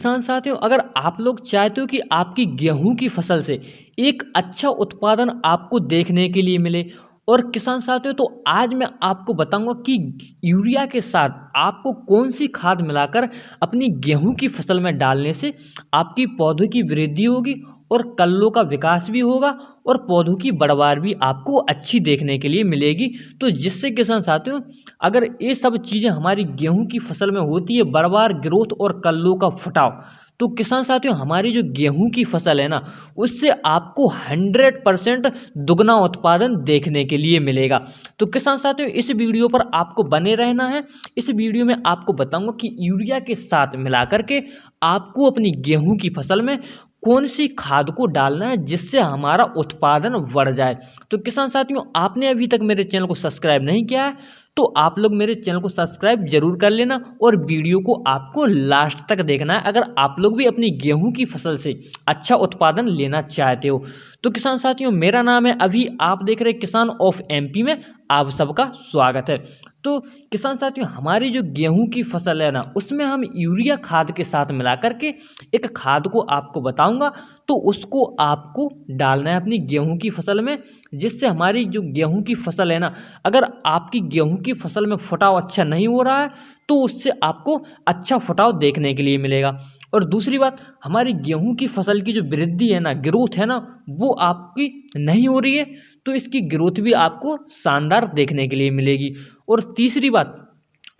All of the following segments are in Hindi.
किसान साथियों, अगर आप लोग चाहते हो कि आपकी गेहूं की फसल से एक अच्छा उत्पादन आपको देखने के लिए मिले, और किसान साथियों तो आज मैं आपको बताऊंगा कि यूरिया के साथ आपको कौन सी खाद मिलाकर अपनी गेहूं की फसल में डालने से आपकी पौधों की वृद्धि होगी और कल्लों का विकास भी होगा और पौधों की बढ़वार भी आपको अच्छी देखने के लिए मिलेगी। तो जिससे किसान साथियों, अगर ये सब चीज़ें हमारी गेहूं की फसल में होती है, बढ़वार, ग्रोथ और कल्लों का फुटाव, तो किसान साथियों हमारी जो गेहूं की फसल है ना, उससे आपको 100% दुगना उत्पादन देखने के लिए मिलेगा। तो किसान साथियों इस वीडियो पर आपको बने रहना है। इस वीडियो में आपको बताऊंगा कि यूरिया के साथ मिलाकर के आपको अपनी गेहूं की फसल में कौन सी खाद को डालना है जिससे हमारा उत्पादन बढ़ जाए। तो किसान साथियों, आपने अभी तक मेरे चैनल को सब्सक्राइब नहीं किया है तो आप लोग मेरे चैनल को सब्सक्राइब जरूर कर लेना और वीडियो को आपको लास्ट तक देखना है अगर आप लोग भी अपनी गेहूं की फसल से अच्छा उत्पादन लेना चाहते हो। तो किसान साथियों, मेरा नाम है अभी, आप देख रहे किसान ऑफ एमपी में आप सबका स्वागत है। तो किसान साथियों, हमारी जो गेहूं की फसल है ना, उसमें हम यूरिया खाद के साथ मिलाकर के एक खाद को आपको बताऊंगा, तो उसको आपको डालना है अपनी गेहूं की फसल में, जिससे हमारी जो गेहूं की फसल है ना, अगर आपकी गेहूं की फसल में फुटाव अच्छा नहीं हो रहा है तो उससे आपको अच्छा फुटाव देखने के लिए मिलेगा। और दूसरी बात, हमारी गेहूं की फसल की जो वृद्धि है ना, ग्रोथ है ना, वो आपकी नहीं हो रही है, तो इसकी ग्रोथ भी आपको शानदार देखने के लिए मिलेगी। और तीसरी बात,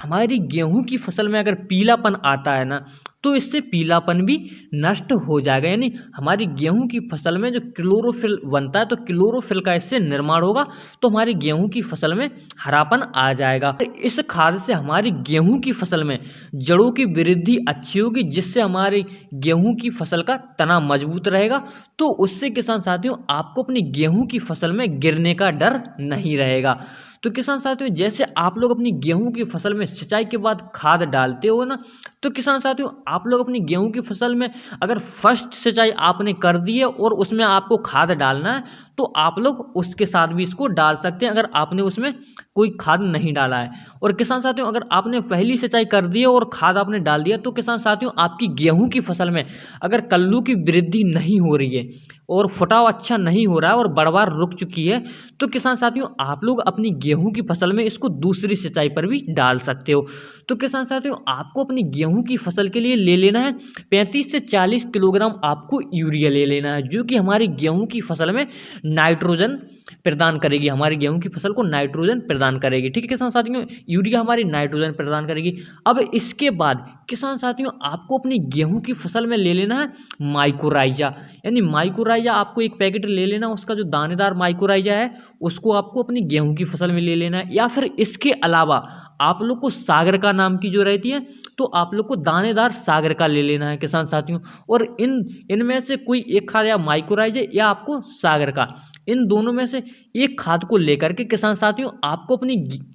हमारी गेहूं की फसल में अगर पीलापन आता है ना, तो इससे पीलापन भी नष्ट हो जाएगा, यानी हमारी गेहूं की फसल में जो क्लोरोफिल बनता है, तो क्लोरोफिल का इससे निर्माण होगा, तो हमारी गेहूं की फसल में हरापन आ जाएगा। इस खाद से हमारी गेहूं की फसल में जड़ों की वृद्धि अच्छी होगी, जिससे हमारी गेहूं की फसल का तना मजबूत रहेगा। तो उससे किसान साथियों आपको अपनी गेहूं की फसल में गिरने का डर नहीं रहेगा। तो किसान साथियों, जैसे आप लोग अपनी गेहूं की फसल में सिंचाई के बाद खाद डालते हो ना, तो किसान साथियों आप लोग अपनी गेहूं की फसल में अगर फर्स्ट सिंचाई आपने कर दी है और उसमें आपको खाद डालना है, तो आप लोग उसके साथ भी इसको डाल सकते हैं अगर आपने उसमें कोई खाद नहीं डाला है। और किसान साथियों, अगर आपने पहली सिंचाई कर दी है और खाद आपने डाल दिया, तो किसान साथियों आपकी गेहूं की फसल में अगर कल्लू की वृद्धि नहीं हो रही है और फुटाव अच्छा नहीं हो रहा है और बढ़वार रुक चुकी है, तो किसान साथियों आप लोग अपनी गेहूं की फसल में इसको दूसरी सिंचाई पर भी डाल सकते हो। तो किसान साथियों आपको अपनी गेहूं की फसल के लिए ले लेना है 35 से 40 किलोग्राम आपको यूरिया ले लेना है, जो कि हमारी गेहूं की फसल में नाइट्रोजन प्रदान करेगी, हमारी गेहूं की फसल को नाइट्रोजन प्रदान करेगी। ठीक है किसान साथियों, यूरिया हमारी नाइट्रोजन प्रदान करेगी। अब इसके बाद किसान साथियों आपको अपनी गेहूं की फसल में ले लेना है माइकोराइजा, यानी माइकोराइजा आपको एक पैकेट ले लेना, उसका जो दानेदार माइकोराइजा है उसको आपको अपनी गेहूं की फसल में ले लेना है। या फिर इसके अलावा आप लोग को सागर का नाम की जो रहती है, तो आप लोग को दानेदार सागर का ले लेना है किसान साथियों। और इनमें से कोई एक खाद, या माइकोराइजा या आपको सागर का, इन दोनों में से एक खाद को लेकर के किसान साथियों आपको अपनी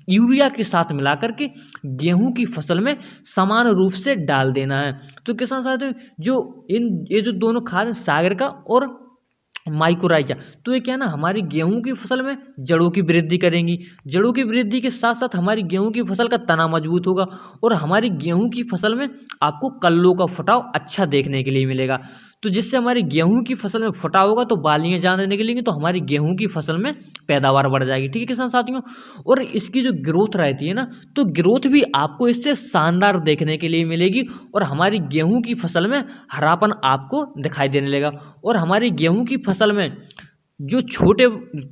यूरिया के साथ मिलाकर के गेहूं की फसल में समान रूप से डाल देना है। तो किसान साथियों ये जो दोनों खाद हैं, सागर का और माइकोराइजा, तो ये क्या ना हमारी गेहूं की फसल में जड़ों की वृद्धि करेंगी। जड़ों की वृद्धि के साथ साथ हमारी गेहूं की फसल का तना मजबूत होगा और हमारी गेहूं की फसल में आपको कल्लों का फुटाव अच्छा देखने के लिए मिलेगा। तो जिससे हमारी गेहूं की फसल में फुटाव होगा तो बालियां ज़्यादा निकलेंगी, तो हमारी गेहूं की फसल में पैदावार बढ़ जाएगी। ठीक है किसान साथियों, और इसकी जो ग्रोथ रहती है ना, तो ग्रोथ भी आपको इससे शानदार देखने के लिए मिलेगी और हमारी गेहूं की फसल में हरापन आपको दिखाई देने लगेगा। और हमारी गेहूं की फसल में जो छोटे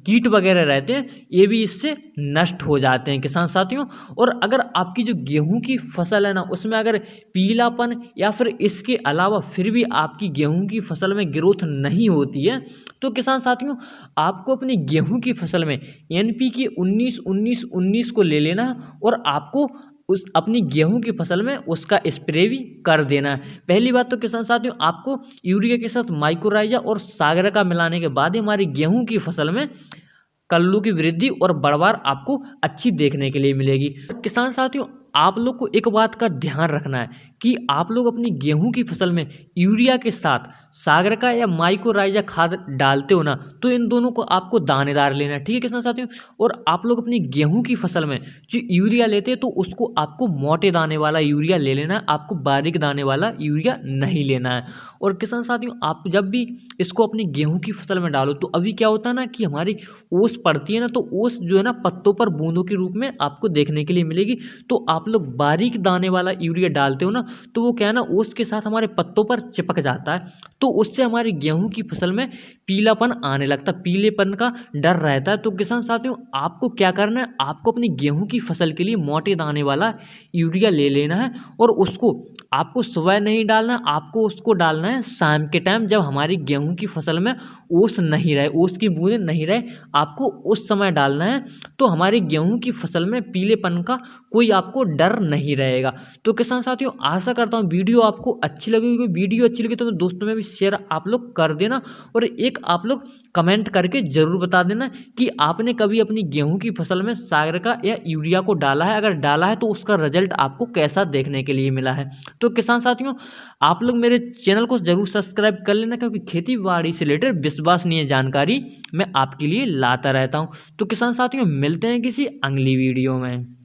कीट वगैरह रहते हैं ये भी इससे नष्ट हो जाते हैं किसान साथियों। और अगर आपकी जो गेहूं की फसल है ना, उसमें अगर पीलापन या फिर इसके अलावा फिर भी आपकी गेहूं की फसल में ग्रोथ नहीं होती है, तो किसान साथियों आपको अपनी गेहूं की फसल में NPK 19-19-19 को ले लेना है और आपको उस अपनी गेहूं की फसल में उसका स्प्रे भी कर देना है। पहली बात तो किसान साथियों आपको यूरिया के साथ माइकोराइजा और सागर का मिलाने के बाद ही हमारी गेहूं की फसल में कल्लू की वृद्धि और बढ़वार आपको अच्छी देखने के लिए मिलेगी। किसान साथियों आप लोग को एक बात का ध्यान रखना है कि आप लोग अपनी गेहूं की फसल में यूरिया के साथ सागर का या माइक्रोराइजा खाद डालते हो ना, तो इन दोनों को आपको दानेदार लेना है, ठीक है किसान साथियों। और आप लोग अपनी गेहूं की फसल में जो यूरिया लेते हैं तो उसको आपको मोटे दाने वाला यूरिया ले लेना है, आपको बारीक दाने वाला यूरिया नहीं लेना है। और किसान साथियों, आप जब भी इसको अपनी गेहूं की फसल में डालो तो अभी क्या होता है ना कि हमारी ओस पड़ती है ना, तो ओस जो है ना पत्तों पर बूंदों के रूप में आपको देखने के लिए मिलेगी। तो आप लोग बारीक दाने वाला यूरिया डालते हो ना, तो वो क्या है ना ओस के साथ हमारे पत्तों पर चिपक जाता है, तो उससे हमारी गेहूं की फसल में पीलापन आने लगता है, पीलेपन का डर रहता है। तो किसान साथियों, आपको क्या करना है, आपको अपनी गेहूं की फसल के लिए मोटे दाने वाला यूरिया ले लेना है और उसको आपको सुबह नहीं डालना है, आपको उसको डालना है शाम के टाइम, जब हमारी गेहूं की फसल में ओस नहीं रहे, ओस की बूंदें नहीं रहे, आपको उस समय डालना है। तो हमारी गेहूं की फसल में पीलेपन का कोई आपको डर नहीं रहेगा। तो किसान साथियों, आशा करता हूँ वीडियो आपको अच्छी लगी होगी। वीडियो अच्छी लगी तो दोस्तों में भी शेयर आप लोग कर देना, और एक आप लोग कमेंट करके ज़रूर बता देना कि आपने कभी अपनी गेहूं की फसल में सागर का या यूरिया को डाला है, अगर डाला है तो उसका रिजल्ट आपको कैसा देखने के लिए मिला है। तो किसान साथियों, आप लोग मेरे चैनल को जरूर सब्सक्राइब कर लेना, क्योंकि खेती बाड़ी से रिलेटेड विश्वसनीय जानकारी मैं आपके लिए लाता रहता हूं। तो किसान साथियों, मिलते हैं किसी अगली वीडियो में।